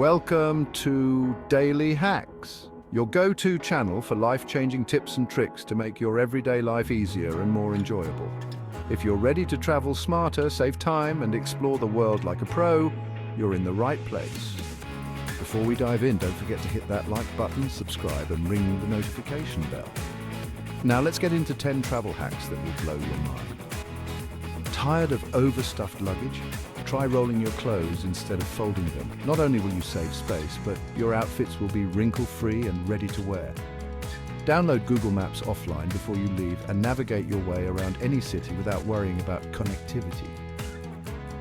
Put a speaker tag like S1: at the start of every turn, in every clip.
S1: Welcome to Daily Hacks, your go-to channel for life-changing tips and tricks to make your everyday life easier and more enjoyable. If you're ready to travel smarter, save time, and explore the world like a pro, you're in the right place. Before we dive in, don't forget to hit that like button, subscribe, and ring the notification bell. Now let's get into 10 travel hacks that will blow your mind. Tired of overstuffed luggage? Try rolling your clothes instead of folding them. Not only will you save space, but your outfits will be wrinkle-free and ready to wear. Download Google Maps offline before you leave and navigate your way around any city without worrying about connectivity.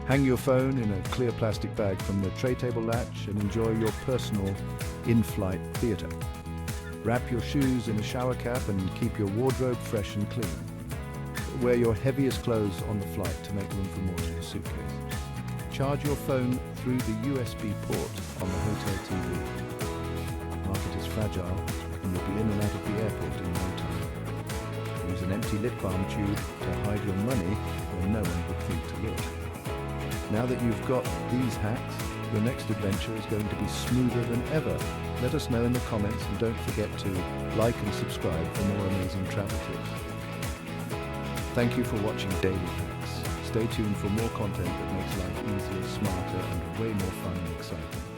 S1: Hang your phone in a clear plastic bag from the tray table latch and enjoy your personal in-flight theater. Wrap your shoes in a shower cap and keep your wardrobe fresh and clean. Wear your heaviest clothes on the flight to make room for more in the suitcase. Charge your phone through the USB port on the hotel TV. Market is fragile and you'll be in and out of the airport in no time. Use an empty lip balm tube to hide your money where no one would think to look. Now that you've got these hacks, your next adventure is going to be smoother than ever. Let us know in the comments and don't forget to like and subscribe for more amazing travel tips. Thank you for watching Daily Hacks. Stay tuned for more content that makes life easier, smarter, and way more fun and exciting.